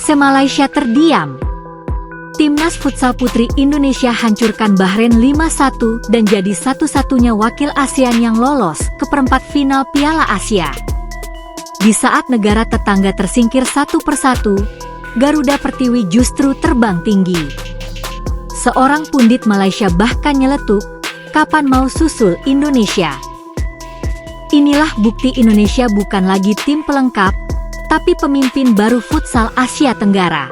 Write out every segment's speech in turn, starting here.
Se-Malaysia terdiam. Timnas Futsal Putri Indonesia hancurkan Bahrain 5-1 dan jadi satu-satunya wakil ASEAN yang lolos ke perempat final Piala Asia. Di saat negara tetangga tersingkir satu persatu, Garuda Pertiwi justru terbang tinggi. Seorang pundit Malaysia bahkan nyeletuk, kapan mau susul Indonesia? Inilah bukti Indonesia bukan lagi tim pelengkap, tapi pemimpin baru futsal Asia Tenggara.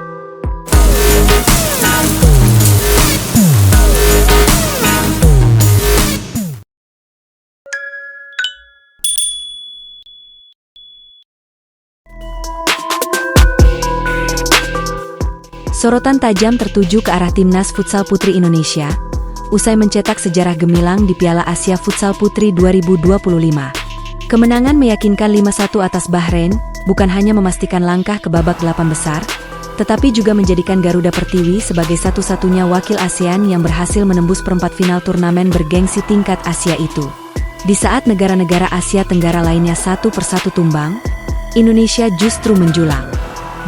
Sorotan tajam tertuju ke arah Timnas Futsal Putri Indonesia, usai mencetak sejarah gemilang di Piala Asia Futsal Putri 2025. Kemenangan meyakinkan 5-1 atas Bahrain, bukan hanya memastikan langkah ke babak 8 besar, tetapi juga menjadikan Garuda Pertiwi sebagai satu-satunya wakil ASEAN yang berhasil menembus perempat final turnamen bergengsi tingkat Asia itu. Di saat negara-negara Asia Tenggara lainnya satu persatu tumbang, Indonesia justru menjulang.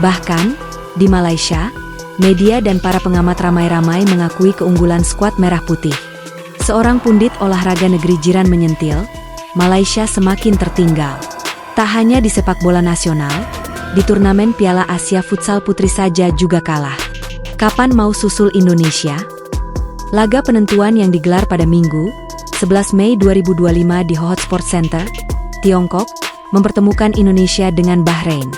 Bahkan, di Malaysia, media dan para pengamat ramai-ramai mengakui keunggulan skuad merah putih. Seorang pundit olahraga negeri jiran menyentil, Malaysia semakin tertinggal. Tak hanya di sepak bola nasional, di turnamen Piala Asia Futsal Putri saja juga kalah. Kapan mau susul Indonesia? Laga penentuan yang digelar pada Minggu, 11 Mei 2025 di Ho Hot Sports Center, Tiongkok, mempertemukan Indonesia dengan Bahrain.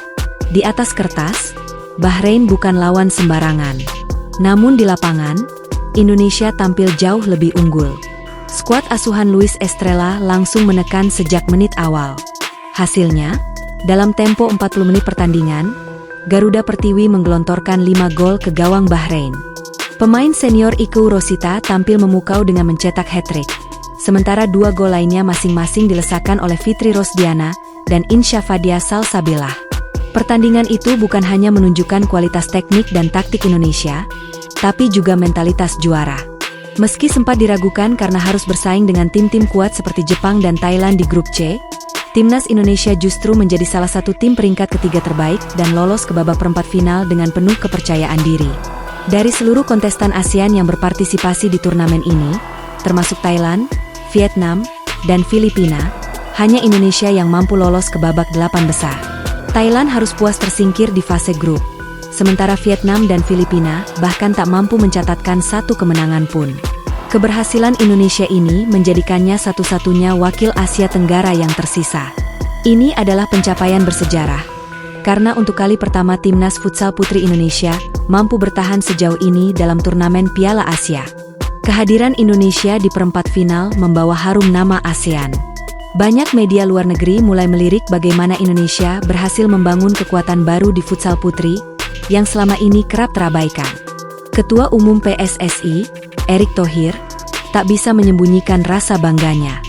Di atas kertas, Bahrain bukan lawan sembarangan. Namun di lapangan, Indonesia tampil jauh lebih unggul. Skuad asuhan Luis Estrella langsung menekan sejak menit awal. Hasilnya, dalam tempo 40 menit pertandingan, Garuda Pertiwi menggelontorkan 5 gol ke gawang Bahrain. Pemain senior Iku Rosita tampil memukau dengan mencetak hat-trick, sementara 2 gol lainnya masing-masing dilesakan oleh Fitri Rosdiana dan Insyafadia Salsabilah. Pertandingan itu bukan hanya menunjukkan kualitas teknik dan taktik Indonesia, tapi juga mentalitas juara. Meski sempat diragukan karena harus bersaing dengan tim-tim kuat seperti Jepang dan Thailand di grup C, Timnas Indonesia justru menjadi salah satu tim peringkat ketiga terbaik dan lolos ke babak perempat final dengan penuh kepercayaan diri. Dari seluruh kontestan ASEAN yang berpartisipasi di turnamen ini, termasuk Thailand, Vietnam, dan Filipina, hanya Indonesia yang mampu lolos ke babak 8 besar. Thailand harus puas tersingkir di fase grup, sementara Vietnam dan Filipina bahkan tak mampu mencatatkan satu kemenangan pun. Keberhasilan Indonesia ini menjadikannya satu-satunya wakil Asia Tenggara yang tersisa. Ini adalah pencapaian bersejarah, karena untuk kali pertama Timnas Futsal Putri Indonesia mampu bertahan sejauh ini dalam turnamen Piala Asia. Kehadiran Indonesia di perempat final membawa harum nama ASEAN. Banyak media luar negeri mulai melirik bagaimana Indonesia berhasil membangun kekuatan baru di futsal putri, yang selama ini kerap terabaikan. Ketua Umum PSSI, Erick Thohir, tak bisa menyembunyikan rasa bangganya.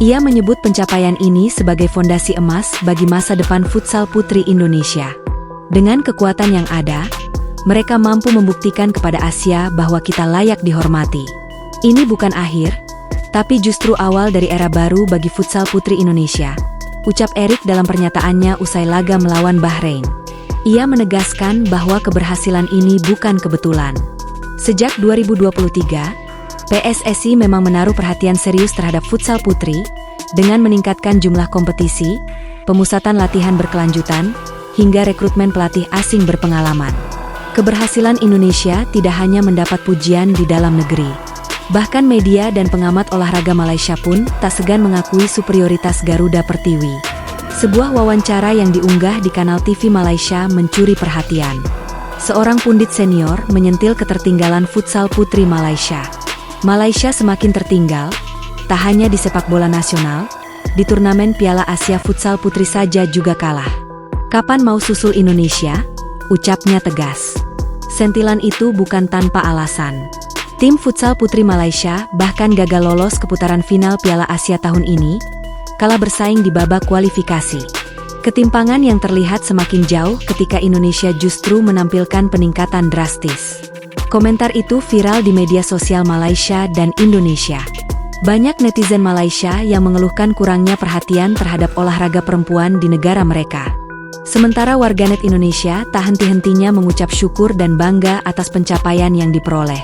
Ia menyebut pencapaian ini sebagai fondasi emas bagi masa depan futsal putri Indonesia. Dengan kekuatan yang ada, mereka mampu membuktikan kepada Asia bahwa kita layak dihormati. Ini bukan akhir, tapi justru awal dari era baru bagi futsal putri Indonesia, ucap Erick dalam pernyataannya usai laga melawan Bahrain. Ia menegaskan bahwa keberhasilan ini bukan kebetulan. Sejak 2023, PSSI memang menaruh perhatian serius terhadap futsal putri, dengan meningkatkan jumlah kompetisi, pemusatan latihan berkelanjutan, hingga rekrutmen pelatih asing berpengalaman. Keberhasilan Indonesia tidak hanya mendapat pujian di dalam negeri. Bahkan media dan pengamat olahraga Malaysia pun tak segan mengakui superioritas Garuda Pertiwi. Sebuah wawancara yang diunggah di kanal TV Malaysia mencuri perhatian. Seorang pundit senior menyentil ketertinggalan futsal putri Malaysia. Malaysia semakin tertinggal, tak hanya di sepak bola nasional, di turnamen Piala Asia Futsal Putri saja juga kalah. Kapan mau susul Indonesia? Ucapnya tegas. Sentilan itu bukan tanpa alasan. Tim futsal putri Malaysia bahkan gagal lolos ke putaran final Piala Asia tahun ini, kalah bersaing di babak kualifikasi. Ketimpangan yang terlihat semakin jauh ketika Indonesia justru menampilkan peningkatan drastis. Komentar itu viral di media sosial Malaysia dan Indonesia. Banyak netizen Malaysia yang mengeluhkan kurangnya perhatian terhadap olahraga perempuan di negara mereka. Sementara warganet Indonesia tak henti-hentinya mengucap syukur dan bangga atas pencapaian yang diperoleh.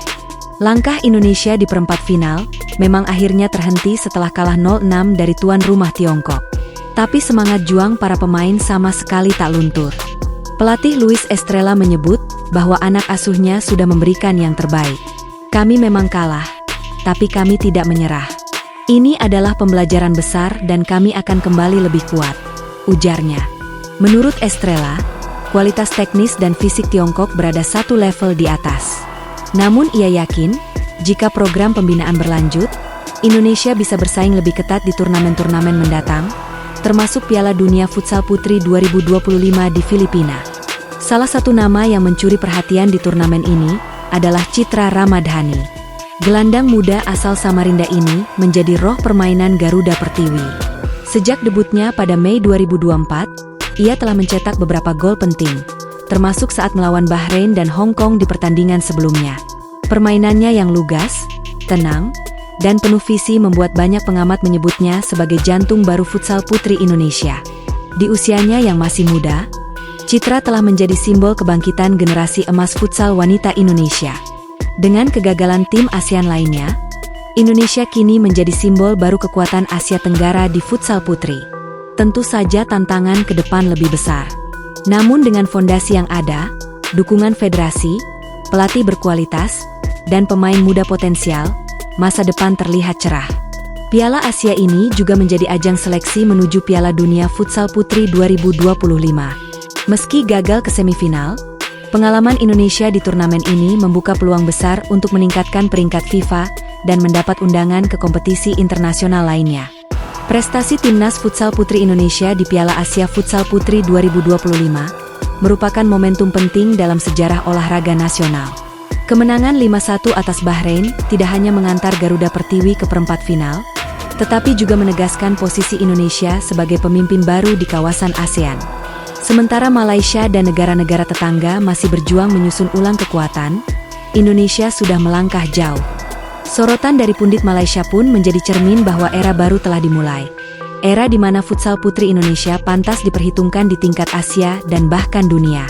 Langkah Indonesia di perempat final memang akhirnya terhenti setelah kalah 0-6 dari tuan rumah Tiongkok. Tapi semangat juang para pemain sama sekali tak luntur. Pelatih Luis Estrella menyebut bahwa anak asuhnya sudah memberikan yang terbaik. Kami memang kalah, tapi kami tidak menyerah. Ini adalah pembelajaran besar dan kami akan kembali lebih kuat, ujarnya. Menurut Estrella, kualitas teknis dan fisik Tiongkok berada satu level di atas. Namun ia yakin, jika program pembinaan berlanjut, Indonesia bisa bersaing lebih ketat di turnamen-turnamen mendatang, termasuk Piala Dunia Futsal Putri 2025 di Filipina. Salah satu nama yang mencuri perhatian di turnamen ini adalah Citra Ramadhani. Gelandang muda asal Samarinda ini menjadi roh permainan Garuda Pertiwi. Sejak debutnya pada Mei 2024, ia telah mencetak beberapa gol penting, termasuk saat melawan Bahrain dan Hong Kong di pertandingan sebelumnya. Permainannya yang lugas, tenang, dan penuh visi membuat banyak pengamat menyebutnya sebagai jantung baru futsal putri Indonesia. Di usianya yang masih muda, Citra telah menjadi simbol kebangkitan generasi emas futsal wanita Indonesia. Dengan kegagalan tim ASEAN lainnya, Indonesia kini menjadi simbol baru kekuatan Asia Tenggara di futsal putri. Tentu saja tantangan ke depan lebih besar. Namun dengan fondasi yang ada, dukungan federasi, pelatih berkualitas, dan pemain muda potensial, masa depan terlihat cerah. Piala Asia ini juga menjadi ajang seleksi menuju Piala Dunia Futsal Putri 2025. Meski gagal ke semifinal, pengalaman Indonesia di turnamen ini membuka peluang besar untuk meningkatkan peringkat FIFA dan mendapat undangan ke kompetisi internasional lainnya. Prestasi Timnas Futsal Putri Indonesia di Piala Asia Futsal Putri 2025 merupakan momentum penting dalam sejarah olahraga nasional. Kemenangan 5-1 atas Bahrain tidak hanya mengantar Garuda Pertiwi ke perempat final, tetapi juga menegaskan posisi Indonesia sebagai pemimpin baru di kawasan ASEAN. Sementara Malaysia dan negara-negara tetangga masih berjuang menyusun ulang kekuatan, Indonesia sudah melangkah jauh. Sorotan dari pundit Malaysia pun menjadi cermin bahwa era baru telah dimulai. Era di mana futsal putri Indonesia pantas diperhitungkan di tingkat Asia dan bahkan dunia.